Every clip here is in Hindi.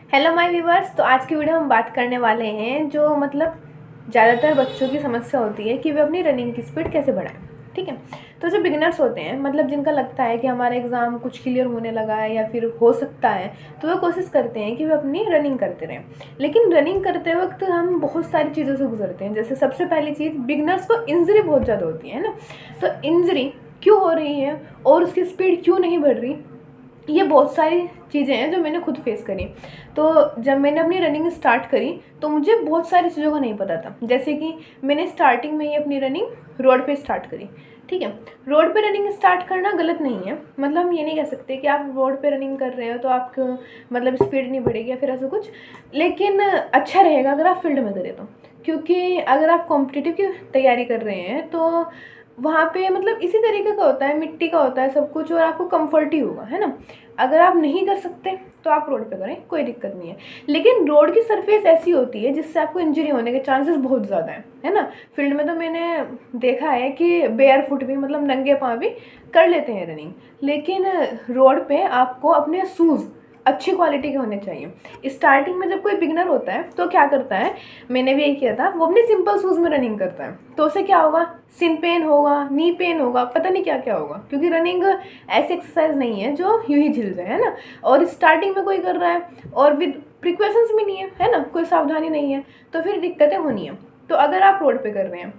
Hello my viewers. तो आज की वीडियो हम बात करने वाले हैं जो ज़्यादातर बच्चों की समस्या होती है कि वे अपनी रनिंग की स्पीड कैसे बढ़ाएं। ठीक है। तो जो बिगिनर्स होते हैं जिनका लगता है कि हमारा एग्ज़ाम कुछ क्लियर होने लगा है या फिर हो सकता है, तो वो कोशिश करते हैं कि वे अपनी रनिंग करते रहें। लेकिन रनिंग करते वक्त हम बहुत सारी चीज़ों से गुजरते हैं। जैसे सबसे पहली चीज़, बिगिनर्स को इंजरी बहुत ज़्यादा होती है ना। तो इंजरी क्यों हो रही है और उसकी स्पीड क्यों नहीं बढ़ रही, ये बहुत सारी चीज़ें हैं जो मैंने खुद फेस करी। तो जब मैंने अपनी रनिंग स्टार्ट करी तो मुझे बहुत सारी चीज़ों का नहीं पता था। जैसे कि मैंने स्टार्टिंग में ही अपनी रनिंग रोड पे स्टार्ट करी। ठीक है। रोड पे रनिंग स्टार्ट करना गलत नहीं है। हम ये नहीं कह सकते कि आप रोड पे रनिंग कर रहे हो तो आपको स्पीड नहीं बढ़ेगी या फिर ऐसा कुछ। लेकिन अच्छा रहेगा अगर आप फील्ड में करें तो, क्योंकि अगर आप कॉम्पिटिटिव की तैयारी कर रहे हैं तो वहाँ पे इसी तरीके का होता है, मिट्टी का होता है सब कुछ, और आपको कंफर्ट ही होगा, है ना। अगर आप नहीं कर सकते तो आप रोड पे करें, कोई दिक्कत नहीं है। लेकिन रोड की सरफेस ऐसी होती है जिससे आपको इंजरी होने के चांसेस बहुत ज़्यादा हैं, है ना। फील्ड में तो मैंने देखा है कि बेयर फुट भी नंगे पाँव भी कर लेते हैं रनिंग। लेकिन रोड पे आपको अपने शूज़ अच्छी क्वालिटी के होने चाहिए। स्टार्टिंग में जब कोई बिगनर होता है तो क्या करता है, मैंने भी यही किया था, वो अपने सिंपल शूज़ में रनिंग करता है। तो उससे क्या होगा, सिन पेन होगा, नी पेन होगा, पता नहीं क्या क्या होगा, क्योंकि रनिंग ऐसी एक्सरसाइज नहीं है जो यूं ही झिल जाए, है ना। और स्टार्टिंग में कोई कर रहा है और विद प्रिकॉशंस भी नहीं है ना, कोई सावधानी नहीं है, तो फिर दिक्कतें होनी है। तो अगर आप रोड पे कर रहे हैं,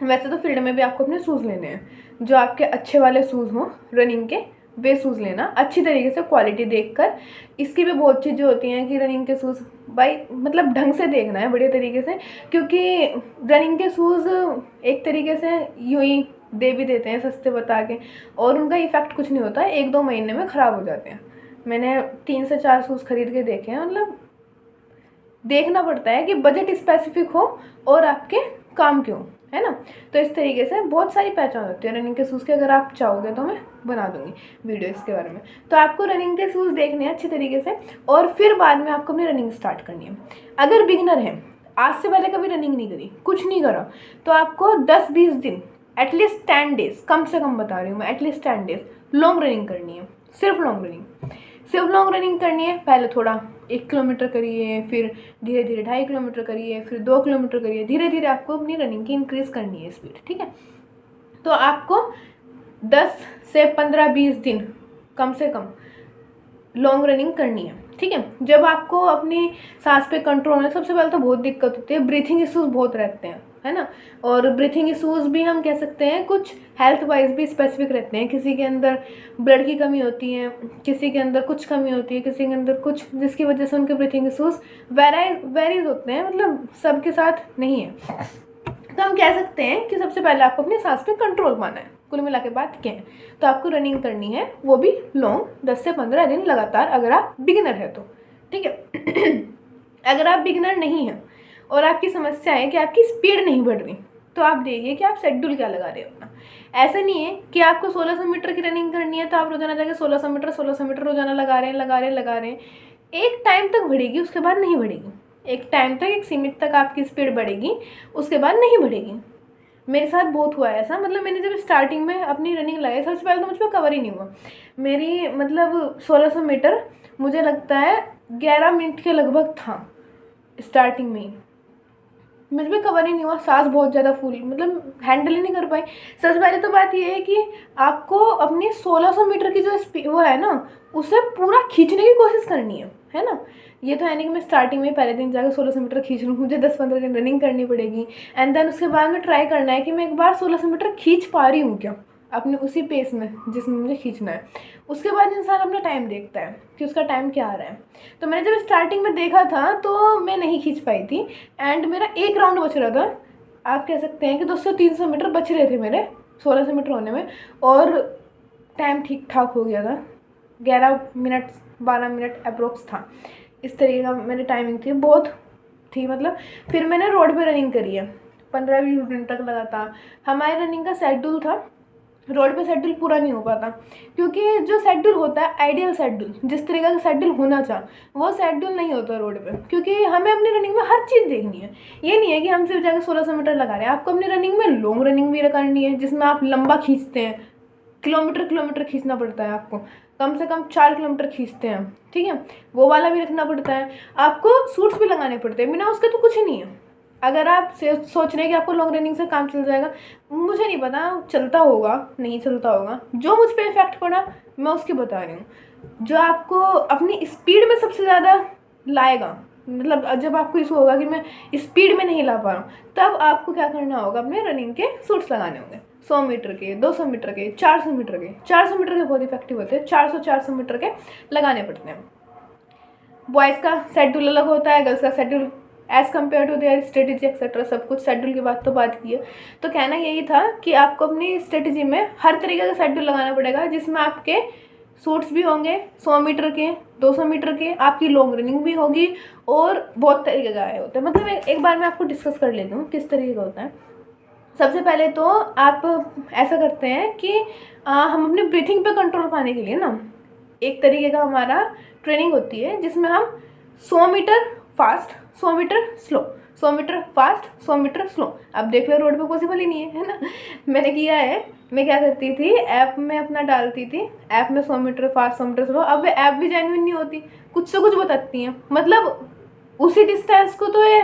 वैसे तो फील्ड में भी आपको अपने शूज़ लेने हैं जो आपके अच्छे वाले शूज़ हों रनिंग के, वे शूज़ लेना अच्छी तरीके से, क्वालिटी देखकर। इसकी भी बहुत चीज़ें होती हैं कि रनिंग के शूज़ भाई ढंग से देखना है, बढ़िया तरीके से, क्योंकि रनिंग के शूज़ एक तरीके से यूँ ही दे भी देते हैं सस्ते बता के, और उनका इफ़ेक्ट कुछ नहीं होता है, 1-2 महीने में ख़राब हो जाते हैं। मैंने 3 से 4 शूज़ खरीद के देखे हैं। देखना पड़ता है कि बजट स्पेसिफिक हो और आपके काम के हो, है ना। तो इस तरीके से बहुत सारी पहचान होती है रनिंग के शूज़ की। अगर आप चाहोगे तो मैं बना दूंगी वीडियो इसके बारे में। तो आपको रनिंग के शूज़ देखने हैं अच्छी तरीके से, और फिर बाद में आपको अपनी रनिंग स्टार्ट करनी है। अगर बिगिनर है, आज से पहले कभी रनिंग नहीं करी, कुछ नहीं करा, तो आपको 10-20 दिन, एटलीस्ट 10 डेज, कम से कम बता रही हूँ मैं, एटलीस्ट 10 डेज लॉन्ग रनिंग करनी है। सिर्फ लॉन्ग रनिंग, सिर्फ लॉन्ग रनिंग करनी है। पहले थोड़ा 1 किलोमीटर करिए, फिर धीरे धीरे 2.5 किलोमीटर करिए, फिर 2 किलोमीटर करिए। धीरे धीरे आपको अपनी रनिंग की इंक्रीज़ करनी है स्पीड। ठीक है। तो आपको 10 से 15-20 दिन कम से कम लॉन्ग रनिंग करनी है। ठीक है। जब आपको अपनी सांस पे कंट्रोल होना, सबसे पहले तो बहुत दिक्कत होती है, ब्रीथिंग इशूज़ बहुत रहते हैं, है ना। और ब्रीथिंग इशूज़ भी हम कह सकते हैं कुछ हेल्थ वाइज भी स्पेसिफिक रहते हैं। किसी के अंदर ब्लड की कमी होती है, किसी के अंदर कुछ कमी होती है, किसी के अंदर कुछ, जिसकी वजह से उनके ब्रीथिंग इशूज़ वेरीज होते हैं, सबके साथ नहीं है। तो हम कह सकते हैं कि सबसे पहले आपको अपनी सांस पे कंट्रोल पाना है। कुल मिला के बात क्या है, तो आपको रनिंग करनी है, वो भी लॉन्ग, 10 से 15 दिन लगातार, अगर आप बिगिनर है तो। ठीक है। अगर आप बिगिनर नहीं हैं और आपकी समस्या है कि आपकी स्पीड नहीं बढ़ रही, तो आप देखिए कि आप शेड्यूल क्या लगा रहे हो अपना। ऐसा नहीं है कि आपको 1600 मीटर की रनिंग करनी है तो आप रोजाना जाके 1600 मीटर रोजाना लगा रहे हैं। एक टाइम तक बढ़ेगी, उसके बाद नहीं बढ़ेगी। एक टाइम तक, एक सीमित तक आपकी स्पीड बढ़ेगी, उसके बाद नहीं बढ़ेगी। मेरे साथ बहुत हुआ है ऐसा। मैंने जब स्टार्टिंग में अपनी रनिंग लगाई, सबसे पहले तो मुझ पर कवर ही नहीं हुआ। मेरी 1600 मीटर मुझे लगता है 11 मिनट के लगभग था स्टार्टिंग में ही। मुझ में कवर ही नहीं हुआ, सांस बहुत ज़्यादा फूल, हैंडल ही नहीं कर पाई। सबसे पहले तो बात ये है कि आपको अपनी 1600 मीटर की जो वो है ना, उसे पूरा खींचने की कोशिश करनी है ना। ये तो है नहीं कि मैं स्टार्टिंग में पहले दिन जाकर 1600 मीटर खींच लूँ, मुझे 10-15 दिन रनिंग करनी पड़ेगी, एंड देन उसके बाद में ट्राई करना है कि मैं एक बार 1600 मीटर खींच पा रही हूँ क्या, अपने उसी पेस में जिसमें मुझे खींचना है। उसके बाद इंसान अपना टाइम देखता है कि उसका टाइम क्या आ रहा है। तो मैंने जब स्टार्टिंग में देखा था तो मैं नहीं खींच पाई थी, एंड मेरा एक राउंड बच रहा था। आप कह सकते हैं कि 200-300 मीटर बच रहे थे मेरे 1600 मीटर होने में, और टाइम ठीक ठाक हो गया था, 11 मिनट 12 मिनट अप्रोक्स था। इस तरीके का मेरी टाइमिंग थी, बहुत थी। फिर मैंने रोड पे रनिंग करी है 15-20 दिन तक लगातार। हमारे रनिंग का शेड्यूल था, रोड पे शेड्यूल पूरा नहीं हो पाता, क्योंकि जो शेड्यूल होता है आइडियल शेड्यूल, जिस तरीके का शेड्यूल होना चाह, वो शेड्यूल नहीं होता रोड पे, क्योंकि हमें अपनी रनिंग में हर चीज़ देखनी है। ये नहीं है कि हम सिर्फ जाकर 1600 मीटर लगा रहे हैं, आपको अपनी रनिंग में लॉन्ग रनिंग भी करनी है जिसमें आप लंबा खींचते हैं, किलोमीटर किलोमीटर खींचना पड़ता है आपको, कम से कम 4 किलोमीटर खींचते हैं, ठीक है, वो वाला भी रखना पड़ता है। आपको सूट्स भी लगाने पड़ते हैं, बिना उसके तो कुछ ही नहीं है। अगर आप सोच रहे हैं कि आपको लॉन्ग रनिंग से काम चल जाएगा, मुझे नहीं पता चलता होगा नहीं चलता होगा, जो मुझ पर इफेक्ट पड़ा मैं उसकी बता रही हूँ। जो आपको अपनी स्पीड में सबसे ज़्यादा लाएगा, मतलब जब आपको इशू होगा कि मैं स्पीड में नहीं ला पा रहा हूँ, तब आपको क्या करना होगा, अपने रनिंग के सूट्स लगाने होंगे। 100 मीटर के, 200 मीटर के, 400 मीटर के। 400 मीटर के बहुत इफेक्टिव होते हैं, 400 मीटर के लगाने पड़ते हैं। बॉयज़ का शेड्यूल अलग होता है, गर्ल्स का schedule as compare to their strategy etcetera, सब कुछ शेड्यूल की बात तो बात की है। तो कहना यही था कि आपको अपनी स्ट्रेटेजी में हर तरीके का शेड्यूल लगाना पड़ेगा, जिसमें आपके सूट्स भी होंगे 100 मीटर के, 200 मीटर के, आपकी लॉन्ग रनिंग भी होगी, और बहुत तरीके का आए होते हैं। मतलब एक बार मैं आपको डिस्कस कर लेती हूँ किस तरीके का होता है। सबसे पहले तो आप ऐसा करते हैं कि हम अपने ब्रीथिंग पे कंट्रोल पाने के लिए ना, एक तरीके का हमारा ट्रेनिंग होती है, जिसमें हम 100 metre fast, 100 metre slow, 100 metre fast, 100 metre slow. अब देख लो रोड पे पॉसिबल ही नहीं है ना। मैंने किया है, मैं क्या करती थी, ऐप में अपना डालती थी, ऐप में 100 मीटर फास्ट, 100 मीटर स्लो। अब वे ऐप भी जेन्युइन नहीं होती, कुछ से कुछ बताती हैं, मतलब उसी डिस्टेंस को तो ये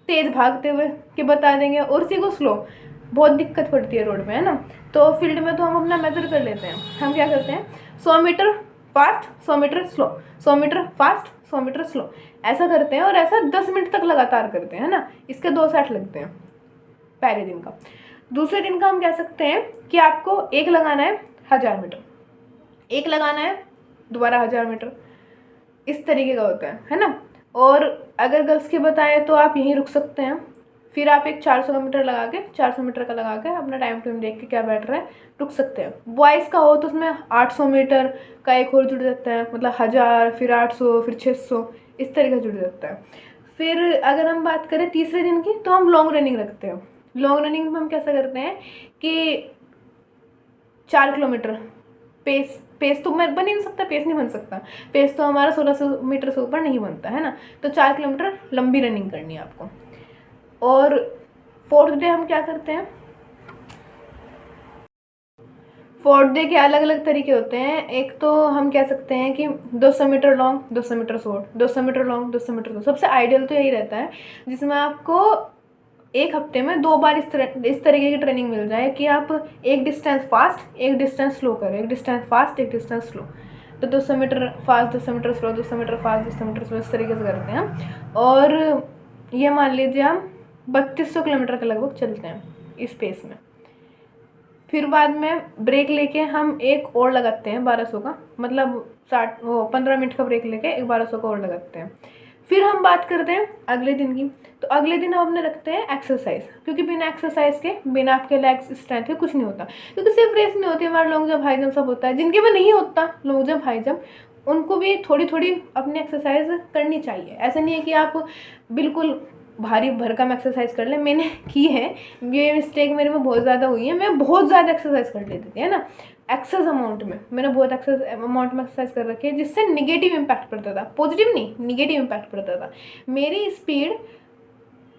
तेज़ भागते हुए कि बता देंगे, और उसी को स्लो। बहुत दिक्कत पड़ती है रोड में, है ना। तो फील्ड में तो हम अपना मेजर कर लेते हैं। हम क्या करते हैं, 100 metre fast, 100 metre slow, 100 metre fast, 100 metre slow, ऐसा करते हैं। और ऐसा 10 मिनट तक लगातार करते हैं, है ना। इसके 2 सेट लगते हैं पहले दिन का। दूसरे दिन का हम कह सकते हैं कि आपको एक लगाना है 1000 मीटर, एक लगाना है दोबारा 1000 मीटर, इस तरीके का होता है ना। और अगर गर्ल्स की बताएं तो आप यहीं रुक सकते हैं, फिर आप एक 400 मीटर लगा के, 400 मीटर का लगा के अपना टाइम देख के क्या बैठ रहा है रुक सकते हैं। बॉयज़ का हो तो उसमें 800 मीटर का एक और जुड़ जाता है, मतलब 1000, फिर 800, फिर 600, इस तरीके से जुड़ जाता है। फिर अगर हम बात करें तीसरे दिन की, तो हम लॉन्ग रनिंग रखते हैं। लॉन्ग रनिंग में हम कैसा करते हैं कि 4 किलोमीटर पेस तो मैं बन ही नहीं सकता, पेस नहीं बन सकता, पेस तो हमारा 1600 मीटर से ऊपर नहीं बनता, है ना। तो 4 किलोमीटर लंबी रनिंग करनी है आपको। और 4th डे हम क्या करते हैं, 4th डे के अलग अलग तरीके होते हैं। एक तो हम कह सकते हैं कि 200 metre long, 200 metre short, 200 metre long, 200 metre short. सबसे आइडियल तो यही रहता है, जिसमें आपको एक हफ्ते में 2 बार इस तरीके की ट्रेनिंग मिल जाए कि आप एक डिस्टेंस फास्ट, एक डिस्टेंस स्लो करें, एक डिस्टेंस फास्ट, एक डिस्टेंस स्लो। तो 200 metre fast, 200 metre slow, 200 metre fast, 200 metre slow, इस तरीके से करते हैं। और ये मान लीजिए हम 3200 किलोमीटर के लगभग चलते हैं इस पेस में। फिर बाद में ब्रेक लेके हम एक और लगाते हैं 1200 का, मतलब 15 मिनट का ब्रेक लेके एक 1200 का और लगाते हैं। फिर हम बात करते हैं अगले दिन की। तो अगले दिन हम अपने रखते हैं एक्सरसाइज, क्योंकि बिना एक्सरसाइज के, बिना आपके लेग्स स्ट्रेंथ के कुछ नहीं होता। क्योंकि सिर्फ रेस में होती है, हमारा लॉन्ग जंप, हाई जंप सब होता है। जिनके में नहीं होता लॉन्ग जंप, हाई जंप, उनको भी थोड़ी थोड़ी अपनी एक्सरसाइज करनी चाहिए। ऐसा नहीं है कि आप बिल्कुल भारी भरकम एक्सरसाइज कर ले। मैंने की है ये मिस्टेक, मेरे में बहुत ज़्यादा हुई है। मैं बहुत ज़्यादा एक्सरसाइज कर लेती थी, है ना, एक्सेस अमाउंट में। मैंने बहुत एक्सेस अमाउंट में एक्सरसाइज कर रखी है, जिससे निगेटिव इम्पैक्ट पड़ता था, पॉजिटिव नहीं, निगेटिव इम्पैक्ट पड़ता था। मेरी स्पीड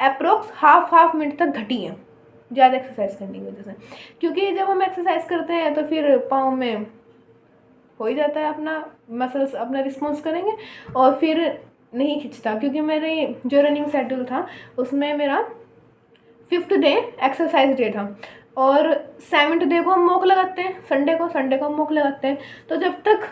अप्रोक्स हाफ मिनट तक घटी है ज़्यादा एक्सरसाइज करने की वजह से। क्योंकि जब हम एक्सरसाइज करते हैं तो फिर पाँव में हो ही जाता है, अपना मसल्स अपना रिस्पॉन्स करेंगे, और फिर नहीं खिंचता। क्योंकि मेरे जो रनिंग शेड्यूल था उसमें मेरा 5th डे एक्सरसाइज डे था, और 7th डे को हम वॉक लगाते हैं, संडे को हम वॉक लगाते हैं। तो जब तक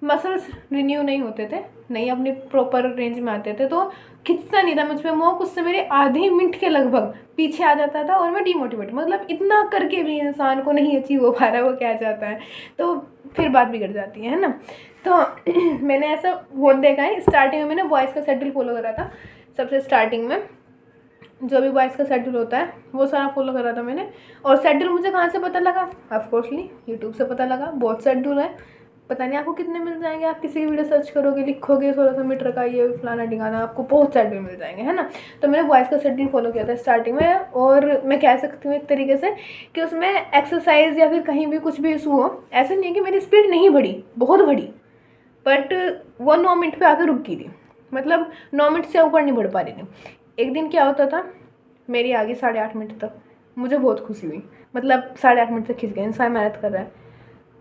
मसल्स रिन्यू नहीं होते थे, नहीं अपनी प्रॉपर रेंज में आते थे, तो खिंचता नहीं था मुझ पर वॉक। उससे मेरे आधे मिनट के लगभग पीछे आ जाता था, और मैं डिमोटिवेट, मतलब इतना करके भी इंसान को नहीं अचीव हो पा रहा है, वो क्या चाहता है, तो फिर बात बिगड़ जाती है ना। तो मैंने ऐसा बहुत देखा है। स्टार्टिंग में मैंने बॉयज़ का शेड्यूल फॉलो करा था, सबसे स्टार्टिंग में जो भी बॉयज़ का शेड्यूल होता है वो सारा फॉलो करा था मैंने। और शेड्यूल मुझे कहाँ से पता लगा, ऑफकोर्सली यूट्यूब से पता लगा। बहुत शेड्यूल है, पता नहीं आपको कितने मिल जाएंगे। आप किसी की वीडियो सर्च करोगे, लिखोगे 1600 मीटर का ये फलाना ढिकाना, आपको बहुत शेड्यूल मिल जाएंगे, है ना। तो मैंने बॉयज़ का शेड्यूल फॉलो किया था स्टार्टिंग में, और मैं कह सकती हूँ एक तरीके से कि उसमें एक्सरसाइज या फिर कहीं भी कुछ भी इशू हो, ऐसा नहीं है कि मेरी स्पीड नहीं बढ़ी, बहुत बढ़ी, बट वो 9 मिनट पे आकर रुक गई थी, मतलब 9 मिनट से ऊपर नहीं बढ़ पा रही थी। एक दिन क्या होता था, मेरी आ गई 8.5 मिनट तक, मुझे बहुत खुशी हुई, मतलब 8.5 मिनट तक खिंच गए, इंसान मेहनत कर रहा है।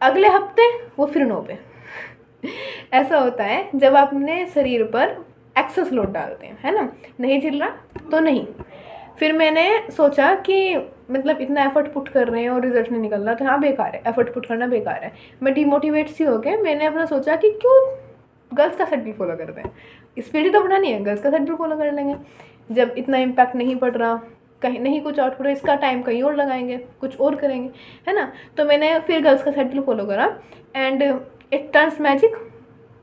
अगले हफ्ते वो फिर 9 पे। ऐसा होता है जब आप अपने शरीर पर एक्सेस लोड डालते हैं, है ना। नहीं झेल रहा तो नहीं। फिर मैंने सोचा कि मतलब इतना एफर्ट पुट कर रहे हैं और रिजल्ट नहीं निकल रहा, तो हाँ बेकार है, एफर्ट पुट करना बेकार है। मैं डिमोटिवेट सी हो गए, मैंने अपना सोचा कि क्यों गर्ल्स का शेड्यूल फॉलो करते हैं, स्पीड ही तो बढ़ानी है, गर्ल्स का शेड्यूल फॉलो कर लेंगे। जब इतना इम्पैक्ट नहीं पड़ रहा, कहीं नहीं कुछ आउटपुट, इसका टाइम कहीं और लगाएंगे, कुछ और करेंगे, है ना। तो मैंने फिर गर्ल्स का शेड्यूल फॉलो करा and it turns magic.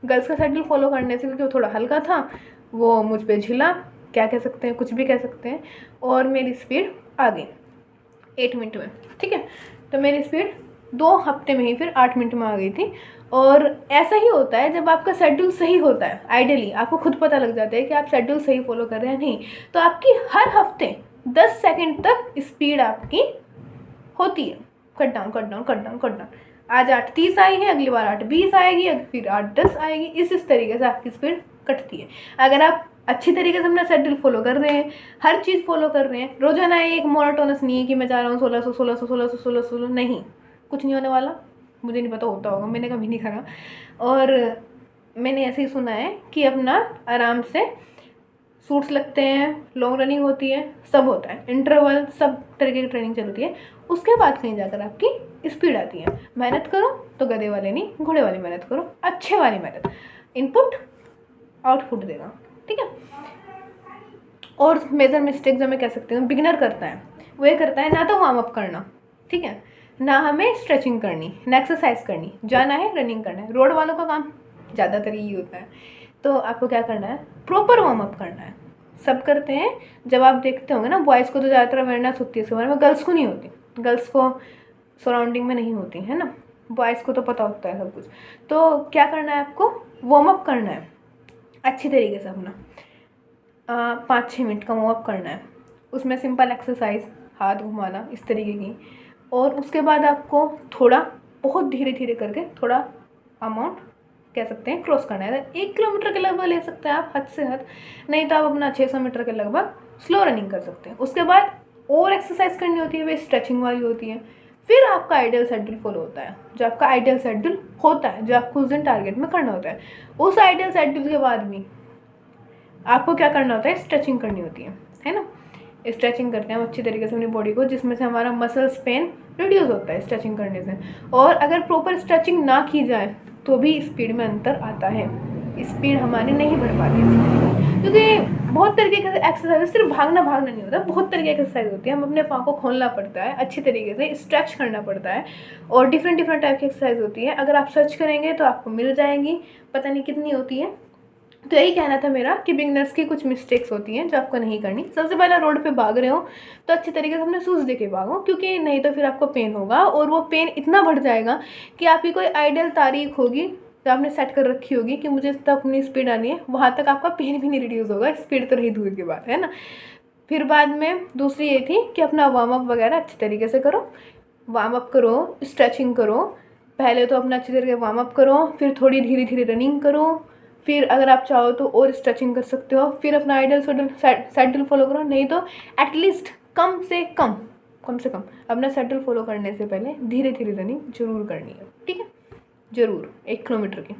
Girls का शेड्यूल फॉलो करने से, क्योंकि वो थोड़ा हल्का था, वो मुझ पे झिला, क्या कह सकते हैं, कुछ भी कह सकते हैं, और मेरी स्पीड आ गई 8 मिनट में, ठीक है। तो मेरी स्पीड 2 हफ्ते में ही फिर 8 मिनट में आ गई थी। और ऐसा ही होता है जब आपका शेड्यूल सही होता है, आइडियली आपको खुद पता लग जाता है कि आप शेड्यूल सही फॉलो कर रहे हैं नहीं, तो आपकी हर हफ्ते 10 सेकंड तक स्पीड आपकी होती है, cut down cut down cut down cut down. आज 8:30 आई है, अगली बार 8:20 आएगी, फिर 8:10 आएगी, इस तरीके से आपकी स्पीड कटती है। अगर आप अच्छी तरीके से अपना शेड्यूल फॉलो कर रहे हैं, हर चीज़ फॉलो कर रहे हैं, रोजाना एक मोनोटोनस नहीं है कि मैं जा रहा हूँ 1600 1600 1600 1600, नहीं, कुछ नहीं होने वाला। मुझे नहीं पता होता होगा, मैंने कभी नहीं करा, और मैंने ऐसे ही सुना है कि अपना आराम से सूट्स लगते हैं, लॉन्ग रनिंग होती है, सब होता है, इंटरवल, सब तरीके की ट्रेनिंग चलती है। उसके बाद कहीं जाकर आपकी स्पीड आती है। मेहनत करो तो गधे वाले नहीं, घोड़े वाली मेहनत करो, अच्छे वाली मेहनत, इनपुट आउटपुट देगा, ठीक है। और मेजर मिस्टेक जो मैं कह सकती हूँ बिगिनर करता है, वो ये करता है ना तो वार्म अप करना, ठीक है, ना हमें स्ट्रेचिंग करनी, ना एक्सरसाइज करनी, जाना है रनिंग करना है। रोड वालों का काम ज़्यादातर यही होता है। तो आपको क्या करना है, प्रॉपर वार्म अप करना है। सब करते हैं, जब आप देखते होंगे ना, बॉयज़ को तो ज़्यादातर अवेयरनेस होती है इसके बारे में, गर्ल्स को नहीं होती, गर्ल्स को सराउंडिंग में नहीं होती, है ना। बॉयज़ को तो पता होता है सब कुछ। तो क्या करना है, आपको वार्म अप करना है अच्छी तरीके से अपना, 5-6 मिनट का वार्म अप करना है। उसमें सिंपल एक्सरसाइज, हाथ घुमाना, इस तरीके की। और उसके बाद आपको थोड़ा बहुत धीरे धीरे करके थोड़ा अमाउंट कह सकते हैं क्रॉस करना है। 1 किलोमीटर के लगभग ले सकते हैं आप, हद से हद, नहीं तो आप अपना 600 मीटर के लगभग स्लो रनिंग कर सकते हैं। उसके बाद और एक्सरसाइज करनी होती है, वे स्ट्रेचिंग वाली होती है। फिर आपका आइडियल शेड्यूल फॉलो होता है, जो आपका आइडियल शेड्यूल होता है, जो आपको उस दिन टारगेट में करना होता है। उस आइडियल शेड्यूल के बाद भी आपको क्या करना होता है, स्ट्रेचिंग करनी होती है ना। स्ट्रेचिंग करते हैं हम अच्छी तरीके से अपनी बॉडी को, जिसमें से हमारा मसल्स पेन रिड्यूस होता है स्ट्रेचिंग करने से। और अगर प्रॉपर स्ट्रेचिंग ना की जाए तो भी स्पीड में अंतर आता है, स्पीड हमारी नहीं बढ़ पाती, क्योंकि बहुत तरीके के एक्सरसाइज, सिर्फ भागना भागना नहीं होता, बहुत तरीके की एक्सरसाइज होती है। हम अपने पाँव को खोलना पड़ता है, अच्छी तरीके से स्ट्रेच करना पड़ता है, और डिफरेंट टाइप की एक्सरसाइज होती है। अगर आप सर्च करेंगे तो आपको मिल जाएंगी, पता नहीं कितनी होती है। तो यही कहना था मेरा कि बिगनर्स की कुछ मिस्टेक्स होती हैं जो आपको नहीं करनी। सबसे पहले रोड पे भाग रहे हो तो अच्छे तरीके से अपने शूज़ दे के भागो, क्योंकि नहीं तो फिर आपको पेन होगा, और वो पेन इतना बढ़ जाएगा कि आपकी कोई आइडियल तारीख होगी जो आपने सेट कर रखी होगी कि मुझे इस तक अपनी स्पीड आनी है, वहाँ तक आपका पेन भी नहीं रिड्यूस होगा, स्पीड तो रही दूर की बात है ना। फिर बाद में दूसरी ये थी कि अपना वार्म अप वगैरह अच्छे तरीके से करो, वार्म अप करो, स्ट्रेचिंग करो। पहले तो अपना अच्छी तरीके वार्म अप करो, फिर थोड़ी धीरे धीरे रनिंग करो, फिर अगर आप चाहो तो और स्ट्रेचिंग कर सकते हो, फिर अपना आइडियल शेड्यूल फॉलो करो। नहीं तो एटलीस्ट कम से कम अपना शेड्यूल फॉलो करने से पहले धीरे धीरे रनिंग जरूर करनी है, ठीक है, ज़रूर 1 किलोमीटर की।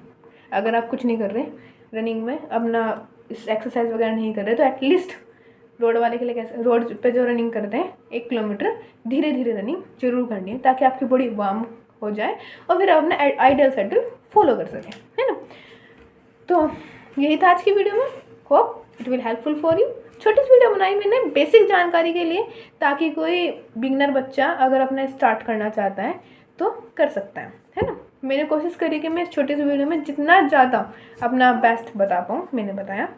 अगर आप कुछ नहीं कर रहे रनिंग में, अपना एक्सरसाइज वगैरह नहीं कर रहे, तो एटलीस्ट रोड वाले के लिए कैसे, रोड पे जो रनिंग करते हैं 1 किलोमीटर धीरे धीरे रनिंग जरूर करनी है, ताकि आपकी बॉडी वार्म हो जाए और फिर आप अपना आइडियल शेड्यूल फॉलो कर सकें, है ना। तो यही था आज की वीडियो में, hope it will helpful for you. छोटी सी वीडियो बनाई मैंने बेसिक जानकारी के लिए, ताकि कोई बिगनर बच्चा अगर अपना स्टार्ट करना चाहता है तो कर सकता है ना। मैंने कोशिश करी कि मैं इस छोटी सी वीडियो में जितना ज़्यादा अपना बेस्ट बता पाऊँ, मैंने बताया।